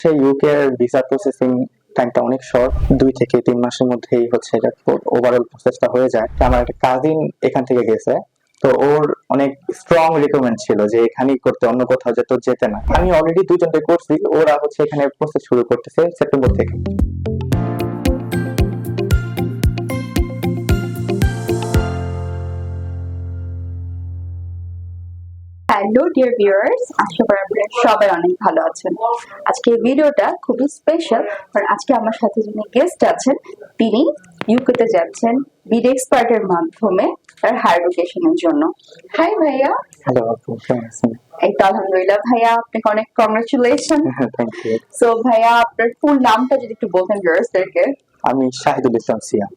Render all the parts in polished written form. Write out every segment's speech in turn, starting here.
সেই ইউকে এর visa processing টাইমটা অনেক শর্ট, 2 থেকে 3 মাসের মধ্যেই হচ্ছে এটা ওভারঅল প্রসেসটা হয়ে যায়। আমার একটা কাজিন এখান থেকে গেছে, তো ওর অনেক স্ট্রং রিকমেন্ড ছিল যে এখানেই করতে, অন্য কোথাও যেতে না। আমি অলরেডি 2জনকে করছি, ওরা হচ্ছে এখানে প্রসেস শুরু করতেছে সেপ্টেম্বর থেকে। হ্যালো ডিয়ার ভিউয়ার্স, আশা করি আপনারা সবাই অনেক ভালো আছেন। আজকে এই ভিডিওটা খুবই স্পেশাল, কারণ আজকে আমার সাথে যিনি গেস্ট আছেন তিনি ইউকেতে যাচ্ছেন বিড এক্সপার্টের মাধ্যমে তার হায়ার এডুকেশনের জন্য। হাই ভাইয়া। হ্যালো আপু, কেমন আছেন? এই তো আলহামদুলিল্লাহ ভাইয়া, আপনাকে অনেক কংগ্রাচুলেশন। Thank you. সো ভাইয়া, আপনার ফুল নামটা যদি একটু বলতেন ভিউয়ার্সদেরকে। আমি শাহিদুল ইসলাম সিয়াম।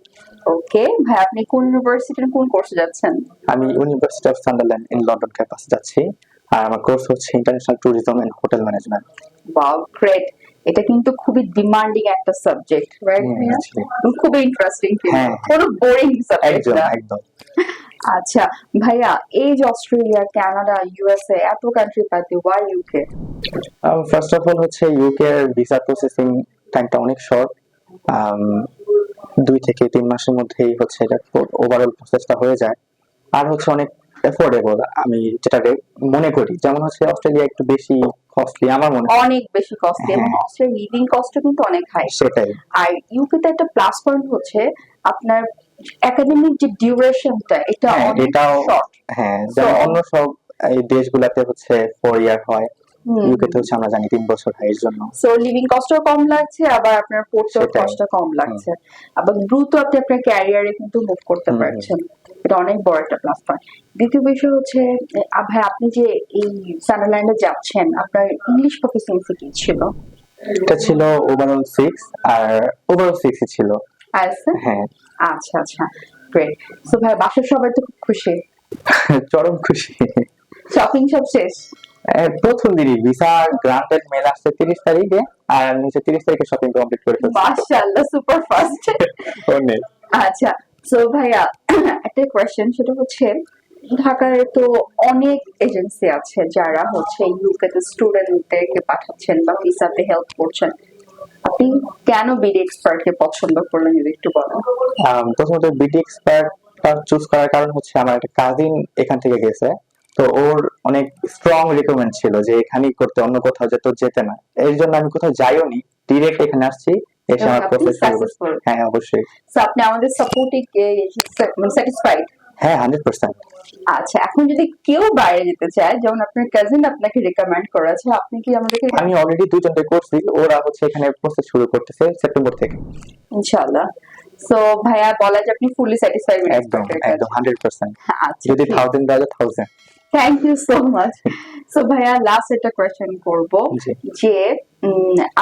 ওকে ভাই, আপনি কোন ইউনিভার্সিটির কোন কোর্সে যাচ্ছেন? আমি university of Sunderland in London ক্যাম্পাসে যাচ্ছি, আর আমার কোর্স হচ্ছে international tourism and hotel management. Wow great, এটা কিন্তু খুবই ডিমান্ডিং একটা সাবজেক্ট, রাইট ভাইয়া? খুবই ইন্টারেস্টিং, কোনো বোরিং সাবজেক্ট না একদম। আচ্ছা ভাইয়া, এই যে অস্ট্রেলিয়া, কানাডা, ইউএসএ এত কান্ট্রি পাতে why UK? First of all হচ্ছে ইউকে এর ভিসা প্রসেসিং টাইমটা অনেক শর্ট, 2 থেকে 3 মাসের মধ্যেই হচ্ছে এটা ওভারঅল প্রসেসটা হয়ে যায়, আর হচ্ছে অনেক এফোর্ডেবল আমি যেটা মনে করি। যেমন হচ্ছে অস্ট্রেলিয়া একটু বেশি কস্টলি আমার মনে হয়, অনেক বেশি কস্টলি, এবং অস্ট্রেলিয়া লিভিং কস্টও কিন্তু অনেক হাই। সেটাই। আর ইউকেতে একটা প্লাস পয়েন্ট হচ্ছে আপনার একাডেমিক যে ডিউরেশনটা, এটা অনেক শর্ট। হ্যাঁ, যেমন অন্য সব এই দেশগুলোতে হচ্ছে 4 ইয়ার হয়, ইউকেতে হচ্ছে আমরা জানি 3 বছর হয়। এর জন্য সো লিভিং কস্টও কম লাগছে, আবার আপনার পড়তেও কষ্টও কম লাগছে, আবার দ্রুত আপনি আপনার ক্যারিয়ারে কিন্তু মুভ করতে পারছেন। এটা অনেক বড় একটা প্লাস পয়েন্ট। দ্বিতীয় বিষয় হচ্ছে ভাই, আপনি যে এই সান্ডারল্যান্ডে যাচ্ছেন, আপনার ইংলিশ প্রফিসিয়েন্সি কি ছিল? এটা ছিল ওভারঅল 6, আর ওভারঅল 6 ছিল। হ্যাঁ। আচ্ছা আচ্ছা, গ্রেট। সো ভাই, বাসার সবাই তো খুব খুশি? চরম খুশি। শপিং সব শেষ? প্রথম দিনই ভিসা গ্রান্টেড মেল আসছে 30 তারিখে, আর আমি 30 তারিখে শপিং কমপ্লিট করে ফেলছি। মাশাআল্লাহ, সুপার ফাস্ট। অনেক। আচ্ছা, সো ভাইয়া একটা কোয়েশ্চেন, সেটা হচ্ছে ঢাকায় তো অনেক এজেন্সি আছে যারা হচ্ছে ইউকেতে স্টুডেন্টদেরকে পাঠাচ্ছেন বা ভিসাতে হেল্প করছেন। আপনি কেন বিডি এক্সপার্টকে পছন্দ করলেন যদি একটু বলেন? প্রথমত বিডি এক্সপার্ট চুজ করার কারণ হচ্ছে আমার একটা কাজিন এখান থেকে গেছে, তো ওর অনেক স্ট্রং রিকমেন্ড ছিল যে এখানেই করতে, অন্য কোথাও যেতে না। এর জন্য আমি কোথাও যাইও নি, ডিরেক্ট এখানে আসছি, এসে আমার প্রসেস শুরু করছি। হ্যাঁ অবশ্যই। সো আপনি আমাদের সাপোর্টে স্যাটিসফাইড? হ্যাঁ, 100%। আচ্ছা, এখন যদি কেউ বাইরে যেতে চায়, যেমন আপনার কাজিন আপনাকে রিকমেন্ড করেছে, আপনি কি আমাদেরকে? আমি অলরেডি 2জনকে করছি, ওরা হচ্ছে এখানে প্রসেস শুরু করতেছে সেপ্টেম্বর থেকে, ইনশাআল্লাহ। সো ভাইয়া, বলা যায় আপনি ফুলি স্যাটিসফাইড? একদম একদম 100%। আচ্ছা, যদি 1000 দেওয়া যায় 1000। Thank you so much. So ভাইয়া, লাস্ট একটা কোয়েশ্চেন করব যে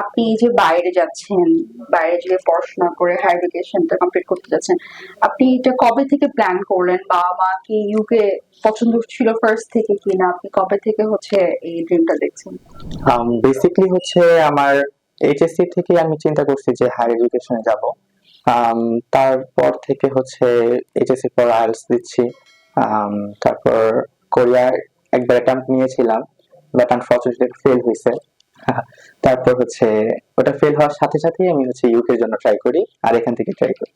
আপনি যে বাইরে যাচ্ছেন, বাইরে যে পড়াশোনা করে হায়ার এডুকেশনটা কমপ্লিট করতে যাচ্ছেন, আপনি এটা কবে থেকে প্ল্যান করলেন? বাবা মা কি ইউকে পছন্দ ছিল ফার্স্ট থেকে, কিনা আপনি কবে থেকে হচ্ছে এই ড্রিমটা দেখছেন? বেসিক্যালি হচ্ছে আমার এইচএসসি থেকে আমি চিন্তা করছি যে হায়ার এডুকেশনে যাব। তারপর থেকে হচ্ছে এইচএসসি পর আইএলটিএস দিচ্ছি, তারপর কোরিয়া একবার অ্যাটেম্প্ট নিয়েছিলাম, বাট আনফরচুনেটলি ফেল হয়েছে। তারপর হচ্ছে ওটা ফেল হওয়ার সাথে সাথেই আমি হচ্ছে ইউকে এর জন্য ট্রাই করি, আর এখান থেকে ট্রাই করি।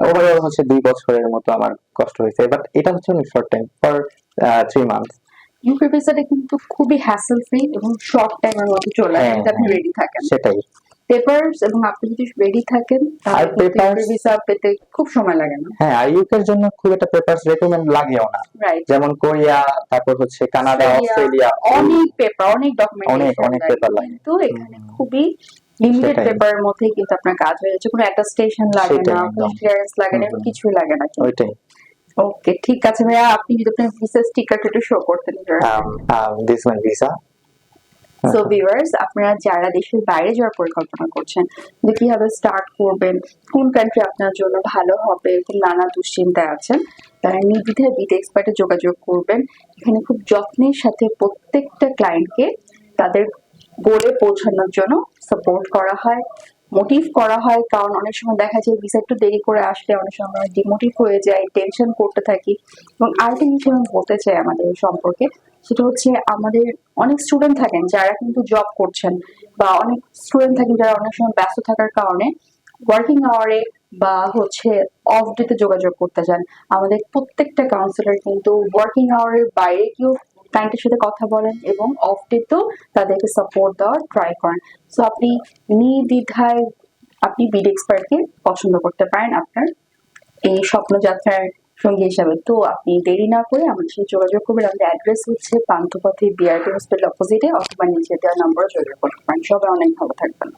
ওভারঅল হচ্ছে 2 বছরের মতো আমার কষ্ট হয়েছে, বাট এটা হচ্ছে অনেক short time, for 3 months. UK ভিসাটা কিন্তু খুবই হ্যাসেল ফ্রি এবং শর্ট টাইমের মধ্যে চলে আসে যদি আপনি রেডি থাকেন। সেটাই। পেপারস এবং আপনি যদি রেডি থাকেন, আর পেপার ভিসা পেতে খুব সময় লাগে না। হ্যাঁ, আর ইউকে এর জন্য খুব একটা পেপারস রেকমেন্ড লাগেও না, যেমন কোরিয়া, তারপর হচ্ছে কানাডা, অস্ট্রেলিয়া, অনেক পেপার, অনেক ডকুমেন্টেশন, অনেক পেপার লাগে। কিন্তু এখানে খুবই লিমিটেড পেপারের মধ্যে কিন্তু আপনার কাজ হয়ে যাচ্ছে। কোনো অ্যাটাস্টেশন লাগে না, কোনো ক্লিয়ারেন্স লাগে না, কিছুই লাগে না। ওইটাই। ওকে, ঠিক আছে ভাইয়া, আপনি যদি আপনার ভিসা স্টিকারটা একটু শো করতেন। This my visa. So viewers, আপনারা যারা দেশের বাইরে যাওয়ার পরিকল্পনা করছেন, যে কিভাবে স্টার্ট করবেন, কোন কান্ট্রি আপনার জন্য ভালো হবে, এরকম নানা দুশ্চিন্তায় আছেন, তারা নির্দ্বিধায় বিড এক্সপার্টে যোগাযোগ করবেন। এখানে খুব যত্নের সাথে প্রত্যেকটা ক্লায়েন্টকে তাদের গোলে পৌঁছানোর জন্য সাপোর্ট করা হয়, মোটিভ করা হয়। কারণ অনেক সময় দেখা যায় ভিসা একটু দেরি করে আসলে অনেক সময় আমরা ডিমোটিভ হয়ে যাই, টেনশন করতে থাকি। এবং আরেকটা জিনিস আমি বলতে চাই আমাদের সম্পর্কে, সেটা হচ্ছে আমাদের অনেক স্টুডেন্ট থাকেন যারা কিন্তু জব করছেন, বা অনেক স্টুডেন্ট থাকেন যারা অনেক সময় ব্যস্ত থাকার কারণে ওয়ার্কিং আওয়ারে বা হচ্ছে অফ ডেতে যোগাযোগ করতে চান। আমাদের প্রত্যেকটা কাউন্সিলর কিন্তু ওয়ার্কিং আওয়ারের বাইরে গিয়েও ক্লায়েন্টের সাথে কথা বলেন এবং অফ ডেতেও তাদেরকে সাপোর্ট দেওয়ার ট্রাই করেন। সো আপনি নির্দ্বিধায় আপনি বিডি এক্সপার্টকে পছন্দ করতে পারেন আপনার এই স্বপ্নযাত্রার সঙ্গী হিসাবে। তো আপনি দেরি না করে আমাদের সাথে যোগাযোগ করবেন। আমাদের অ্যাড্রেস হচ্ছে পান্থপথে বিআরটি হসপিটাল অপোজিটে, অথবা নিচে দেওয়া নম্বরে যোগাযোগ করতে পারেন। সবাই অনেক ভালো থাকবেন।